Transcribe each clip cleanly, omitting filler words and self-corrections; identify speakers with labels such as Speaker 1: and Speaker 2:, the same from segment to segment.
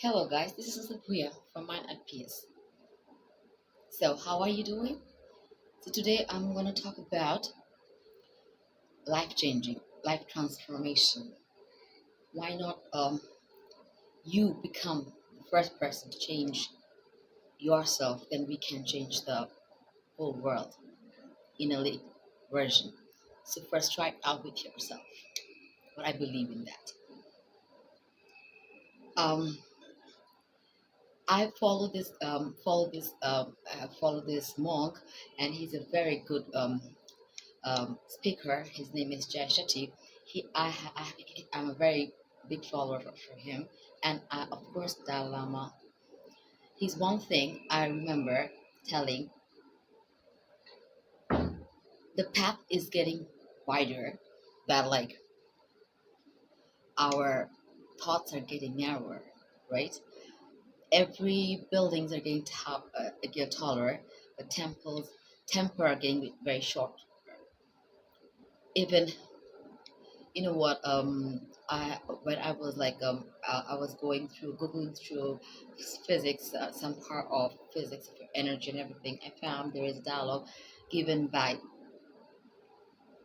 Speaker 1: Hello guys, this is Nusrat Bhuiyan from Mind at Peace. So how are you doing? So today I'm going to talk about life changing, life transformation. Why not you become the first person to change yourself, then we can change the whole world in a late version. So first try it out with yourself. But I believe in that. Um, I follow this monk, and he's a very good speaker. His name is Jay Shetty. I'm a very big follower for him, and of course Dalai Lama. He's one thing I remember telling: the path is getting wider, that like our thoughts are getting narrower, right? Every buildings are getting taller. The temple are getting very short. Even you know what I when I was I was going through googling through physics, some part of physics of energy and everything. I found there is a dialogue given by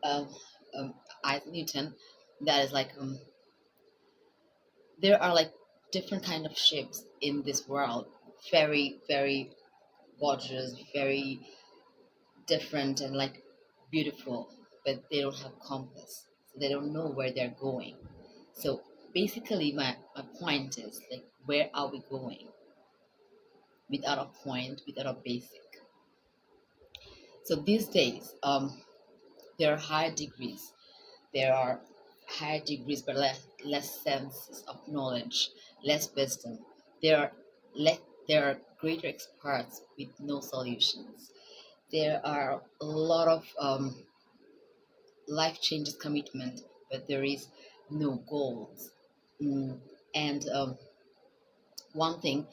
Speaker 1: um, um, Isaac Newton, that is there are like different kind of shapes in this world, very gorgeous, very different, and like beautiful, but they don't have compass, so they don't know where they're going. So basically, my point is like, where are we going without a point, without a basic? So these days, there are higher degrees. There are higher degrees, but less senses of knowledge, less wisdom. There are there are greater experts with no solutions. There are a lot of life changes commitment, but there is no goals. Mm, and one thing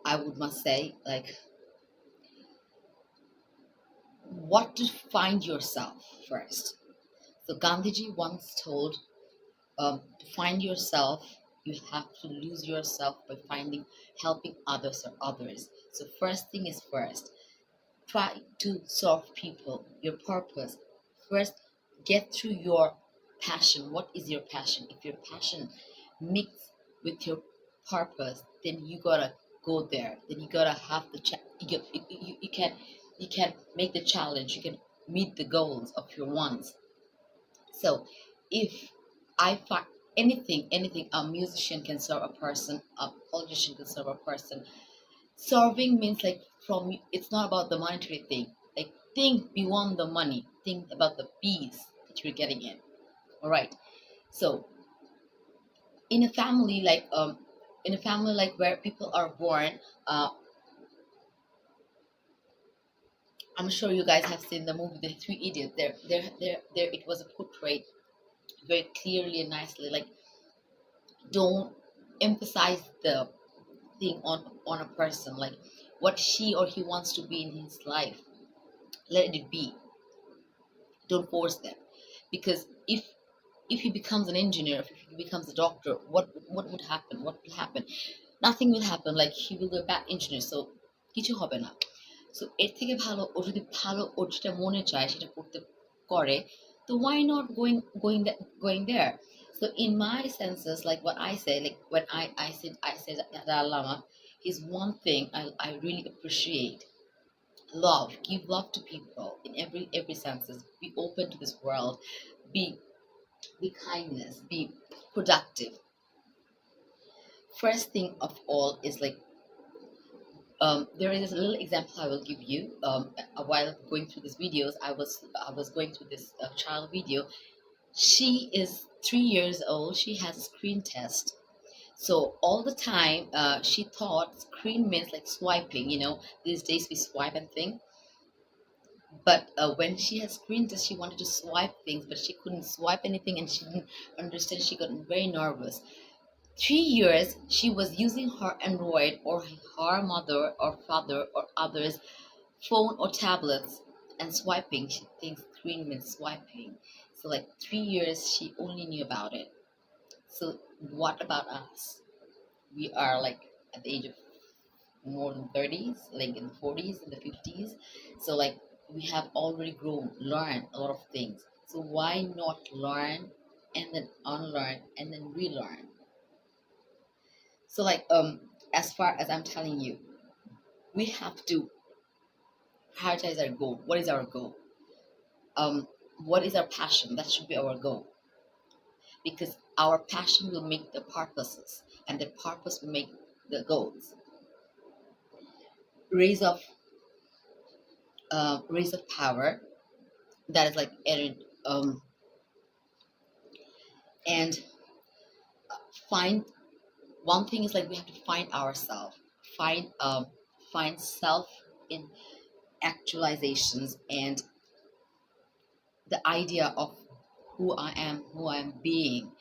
Speaker 1: I would must say, like, what to find yourself first. So Gandhiji once told, to find yourself, you have to lose yourself by helping others or others. So first thing is first, try to serve people, your purpose. First, get through your passion. What is your passion? If your passion mix with your purpose, then you gotta go there. Then you gotta have you can make the challenge. You can meet the goals of your wants. So if I find anything, a musician can serve a person, a politician can serve a person. Serving means like, from it's not about the monetary thing. Like, think beyond the money. Think about the peace that you're getting in. All right. So in a family like where people are born, uh, I'm sure you guys have seen the movie The Three Idiots. There. It was portrayed very clearly and nicely. Like, don't emphasize the thing on a person, like what she or he wants to be in his life. Let it be. Don't force them, because if he becomes an engineer, if he becomes a doctor, what would happen? What will happen? Nothing will happen. Like, he will be a bad engineer, so কিছু হবে না. So এর থেকে ভালো, ও যদি ভালো ওর যেটা মনে চায় সেটা করতে করে, তো why not going there? So in my senses, like what I say, like when I said that Lama is one thing I really appreciate. Love, give love to people in every senses. Be open to this world. Be be kindness, be productive. First thing of all is like, there is a little example I will give you. While going through these videos, I was going through this child video. She is 3 years old. She has a screen test. So all the time, she thought screen means like swiping. These days we swipe and thing. But when she had screen test, she wanted to swipe things, but she couldn't swipe anything, and she didn't understand. She got very nervous. 3 years she was using her Android, or her mother or father or others' phone or tablets, and swiping. She thinks screen means swiping. So like 3 years she only knew about it. So what about us? We are like at the age of more than 30s, like in the 40s, in the 50s. So like we have already grown, learned a lot of things. So why not learn and then unlearn and then relearn? So like as far as I'm telling you, we have to prioritize our goal. What is our goal? What is our passion? That should be our goal, because our passion will make the purposes, and the purpose will make the goals. Raise of raise of power. That is like and find one thing is like we have to find ourselves, find find self in actualizations, and the idea of who I am being.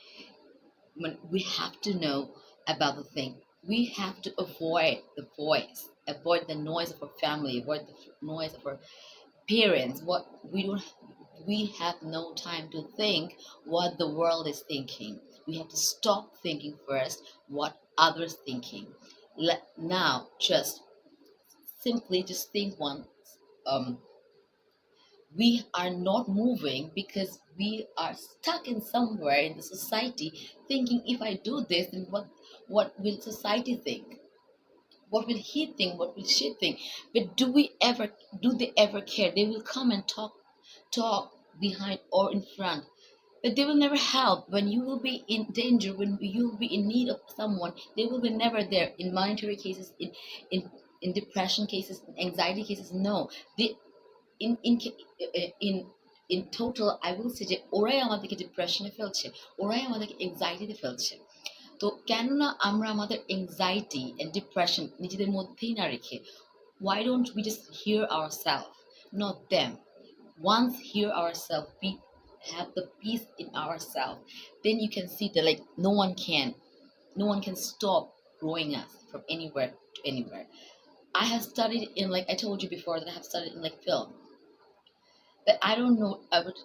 Speaker 1: When we have to know about the thing, we have to avoid the voice, avoid the noise of our family, avoid the noise of our parents. What we don't, we have no time to think what the world is thinking. We have to stop thinking first what others thinking. Now just simply just think once. um we are not moving because we are stuck in somewhere in the society, thinking if I do this, then what will society think, what will he think, what will she think? But do they ever care? They will come and talk behind or in front, but they will never help when you will be in danger, when you will be in need of someone. They will be never there in monetary cases, in in depression cases, in anxiety cases. No, they in in total I will say যে ওরাই আমাদেরকে ডিপ্রেশনে ফেলছে, ওরাই আমাদেরকে এংজাইটিতে ফেলছে। তো কেননা আমরা আমাদের এংজাইটি এন্ড ডিপ্রেশন নিজেদের মধ্যেই না রেখে, why don't we just hear ourselves, not them? Once hear ourselves, we have the peace in ourselves, then you can see that like no one can stop growing us from anywhere to anywhere. I have studied in, like I told you before, that I have studied in like film, but I don't know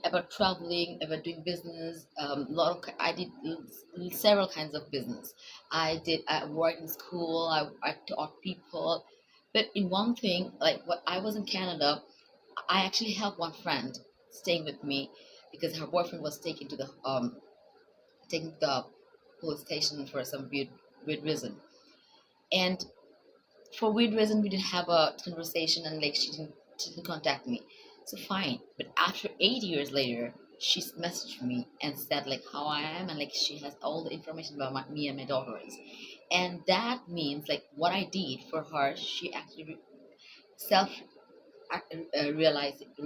Speaker 1: about traveling, about doing business. I did several kinds of business. I worked in school. I taught people. But in one thing, like when I was in Canada, I actually helped one friend staying with me because her boyfriend was taken to the police station for some weird reason. And for weird reason we didn't have a conversation, and like she didn't contact me. So fine, but after 8 years later she messaged me and said like how I am, and like she has all the information about me and my daughters. And that means like what I did for her, she actually self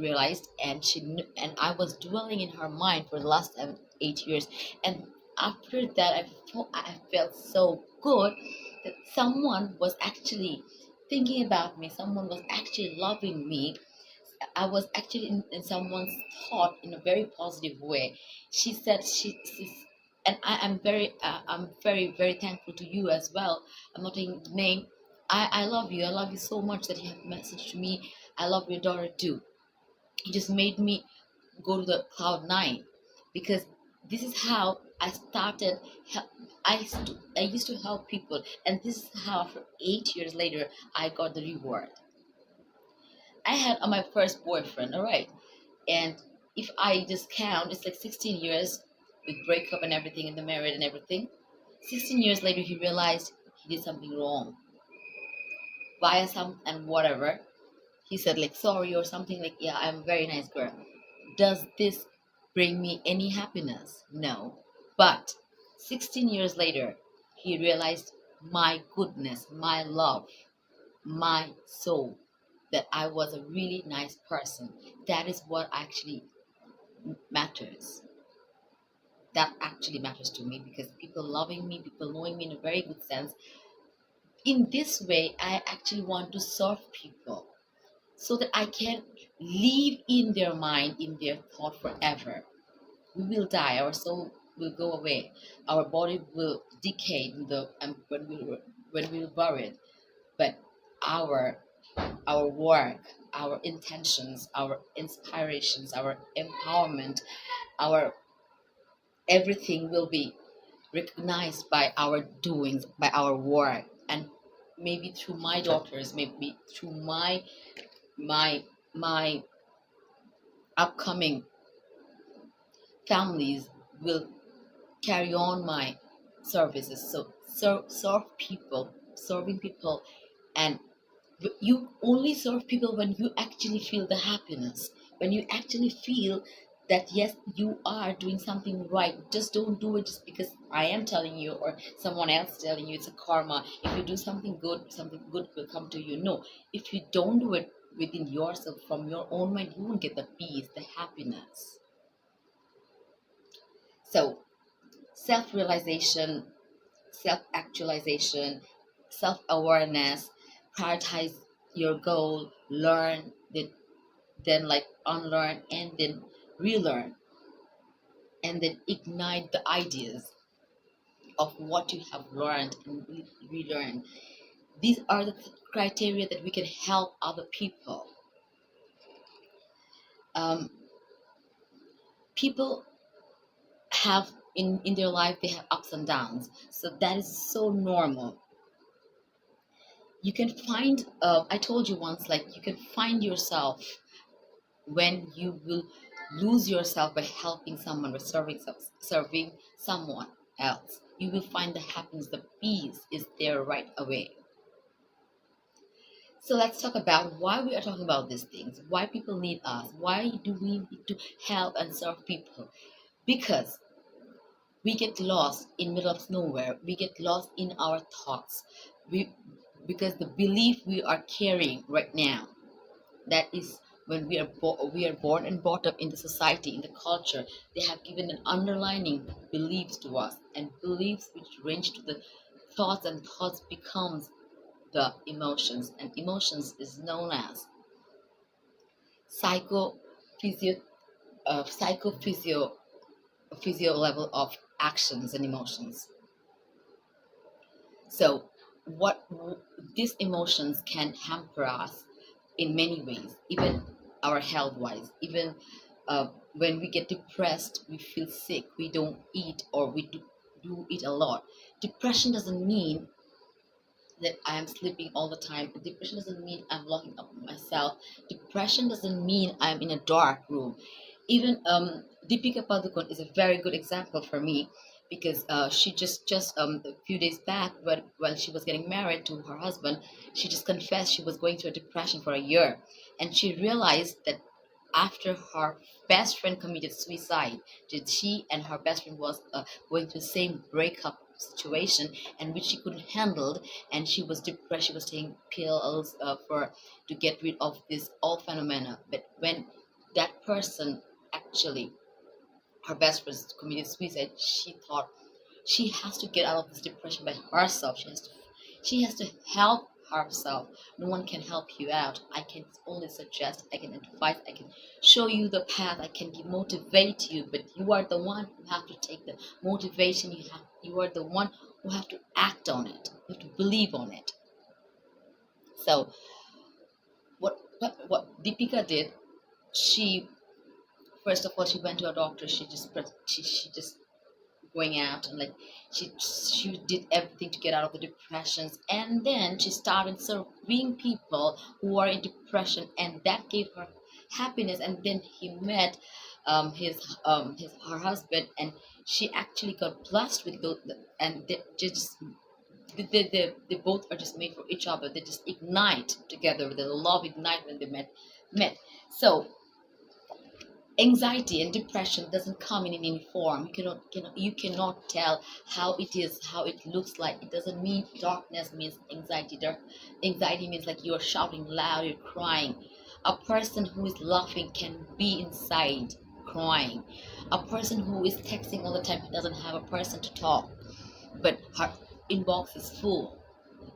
Speaker 1: realized, and she knew, and I was dwelling in her mind for the last 8 years. And after that I felt so good that someone was actually thinking about me, someone was actually loving me. I was actually in someone's thought in a very positive way. She said and I'm very thankful to you as well. I'm not taking the name. I love you. I love you so much that you have messaged me. I love your daughter too. It just made me go to the cloud nine, because this is how I started. I used to help people, and this is how for 8 years later I got the reward. I had my first boyfriend, all right, and if I just count, it's like 16 years with breakup and everything, and the marriage and everything. 16 years later, he realized he did something wrong via some and whatever. He said like sorry or something, like yeah, I'm a very nice girl. Does this bring me any happiness? No. But 16 years later, he realized my goodness, my love, my soul, that I was a really nice person. That is what actually matters. That actually matters to me, because people loving me, people knowing me in a very good sense. In this way, I actually want to serve people so that I can live in their mind, in their thought forever. We will die, our soul will go away, our body will decay in the when we will bury it. But our our work, our intentions, our inspirations, our empowerment, our everything will be recognized by our doings, by our work, and maybe through my daughters, maybe through my my upcoming families will carry on my services. So serving people, and you only serve people when you actually feel the happiness, when you actually feel that yes, you are doing something right. Just don't do it just because I am telling you or someone else telling you. It's a karma. If you do something good, something good will come to you. No, if you don't do it within yourself from your own mind, you won't get the peace, the happiness. So self-realization, self-actualization, self-awareness, prioritize your goal, learn, then like unlearn, and then relearn, and then ignite the ideas of what you have learned and relearn. These are the criteria that we can help other people. um, People have in their life, they have ups and downs, so that is so normal. You can find, I told you once, like you can find yourself when you will lose yourself by helping someone, by serving someone else. You will find the happiness, the peace is there right away. So let's talk about why we are talking about these things, why people need us, why do we need to help and serve people. Because we get lost in middle of nowhere, we get lost in our thoughts, we because the belief we are carrying right now, that is, when we are born and brought up in the society, in the culture, they have given an underlining beliefs to us, and beliefs which range to the thoughts, and thoughts becomes the emotions, and emotions is known as psychophysio psychophysio physio level of actions and emotions. So what these emotions can hamper us in many ways, even our health wise. Even when we get depressed, we feel sick, we don't eat, or we do eat a lot. Depression doesn't mean that I am sleeping all the time. Depression doesn't mean I'm locking up myself. Depression doesn't mean I'm in a dark room. Even Deepika Padukone is a very good example for me, because she just a few days back, when she was getting married to her husband, she just confessed she was going through a depression for a year, and she realized that after her best friend committed suicide, that she and her best friend was going through the same breakup situation, and which she couldn't handle, and she was depressed. She was taking pills for to get rid of this all phenomena. But when that person actually, her best friend, committed suicide, she thought she has to get out of this depression by herself. She has to help herself. No one can help you out. I can only suggest, I can advise, I can show you the path, I can motivate you, but you are the one who have to take the motivation. You are the one who have to act on it. You have to believe on it. So what Deepika did, she, first of all, she went to a doctor. She just going out, and like she did everything to get out of the depressions, and then she started serving people who are in depression, and that gave her happiness. And then he met her husband, and she actually got blessed with both, and they both are just made for each other. They just ignite together, the love ignite when they met. So anxiety and depression doesn't come in any form. You cannot tell how it is, how it looks like. It doesn't mean darkness means anxiety. Anxiety means like you're shouting loud, you're crying. A person who is laughing can be inside crying. A person who is texting all the time doesn't have a person to talk, but her inbox is full.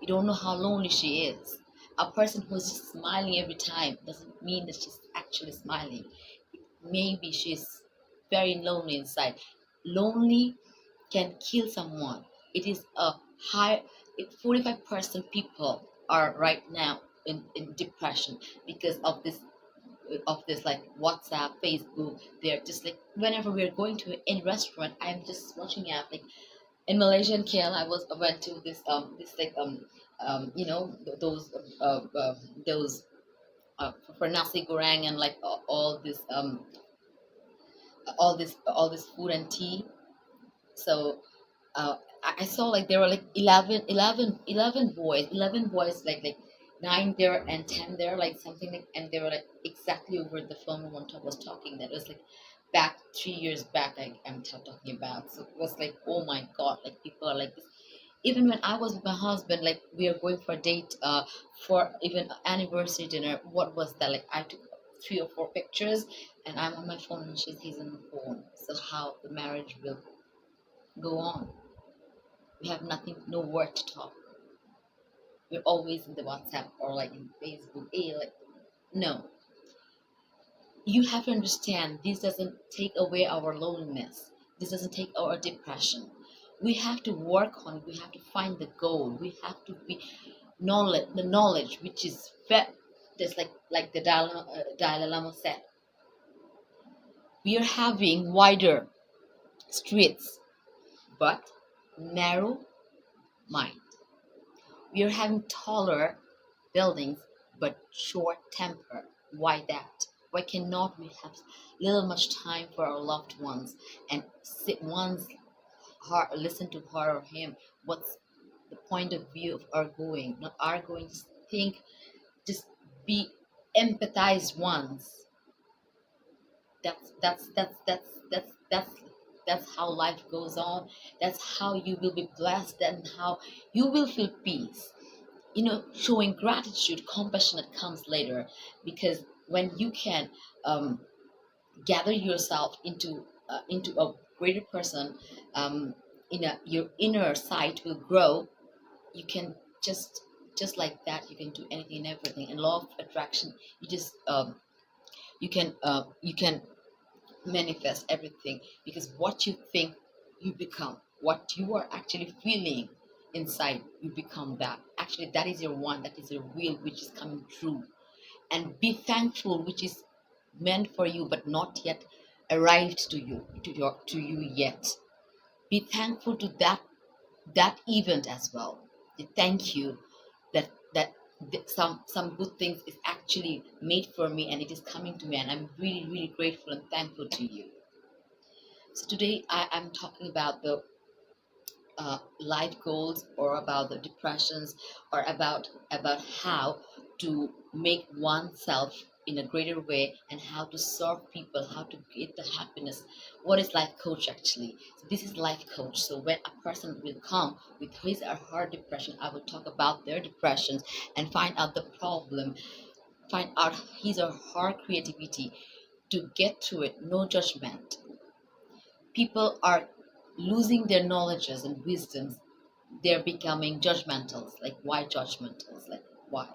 Speaker 1: You don't know how lonely she is. A person who's just smiling every time doesn't mean that she's actually smiling. Maybe she's very lonely inside. Lonely can kill someone. It is a high 45% people are right now in depression because of this, like WhatsApp, Facebook. They're just like, whenever we're going to any restaurant, I'm just watching out, like In Malaysia and KL, I went to this like you know uh, uh, those for nasi goreng and like all this food and tea. So I saw like there were like 11 boys, 11 boys, like nine there and 10 there, like something like, and they were like exactly over the phone when top was talking. That was like back 3 years back. I'm talking about. So it was like, oh my god, like people are like this. Even when I was with my husband, like we are going for a date, for even anniversary dinner. What was that? Like I took 3 or 4 pictures, and I'm on my phone, and he's on the phone. So how the marriage will go on? We have nothing, no word to talk. We're always in the WhatsApp or like in Facebook. Like no, you have to understand. This doesn't take away our loneliness. This doesn't take our depression. We have to work on it. We have to find the goal. We have to be knowledge, the knowledge which is just like the Dalai Lama said. We are having wider streets, but narrow mind. We are having taller buildings, but short temper. Why that? Why cannot we have little much time for our loved ones and sit one's heart, listen to her or him? What's the point of view of our going? Not our going. Just think. Just be empathized once. That's how life goes on. That's how you will be blessed and how you will feel peace. Showing gratitude, compassionate comes later, because when you can um, gather yourself into a greater person, um, your inner sight will grow. You can just like that, you can do anything and everything. And law of attraction, you can manifest everything, because what you think, you become. What you are actually feeling inside, you become that. Actually, that is your one, that is your will, which is coming true. And be thankful, which is meant for you but not yet arrived to you yet. Be thankful to that event as well. Thank you that some good things is actually made for me, and it is coming to me, and I'm really really grateful and thankful to you. So today I'm talking about the life goals, or about the depressions, or about how to make oneself in a greater way, and how to serve people, how to get the happiness. What is life coach actually? So this is life coach. So when a person will come with his or her depression, I will talk about their depressions and find out the problem, find out his or her creativity to get through it. No judgment. People are losing their knowledges and wisdoms. They're becoming judgmentals. Like, why judgmentals? Like, why?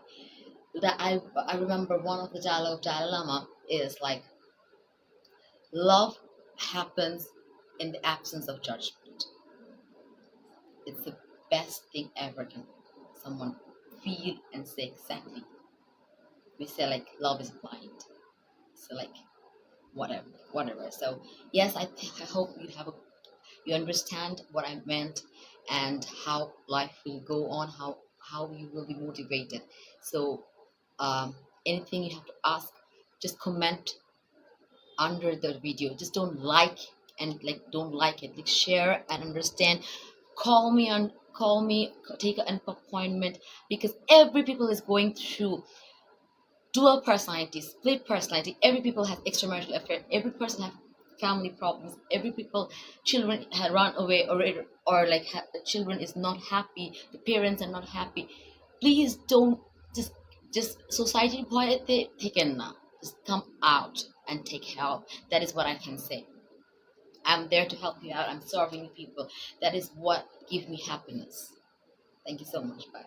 Speaker 1: That I remember one of the dialogue of Dalai Lama is like, love happens in the absence of judgment. It's the best thing ever can someone feel and say. Exactly. We say like love is blind. So like whatever. So yes, I hope you understand what I meant, and how life will go on, how you will be motivated. So um, anything you have to ask, just comment under the video. Just don't like, and like don't like it. Like share and understand. Call me, take an appointment, because every people is going through dual personality, split personality. Every people have extramarital affair. Every person have family problems. Every people, children had run away, or like the children is not happy. The parents are not happy. Please don't just society taken now. Just come out and take help. That is what I can say. I'm there to help you out. I'm serving people. That is what gives me happiness. Thank you so much. Bye.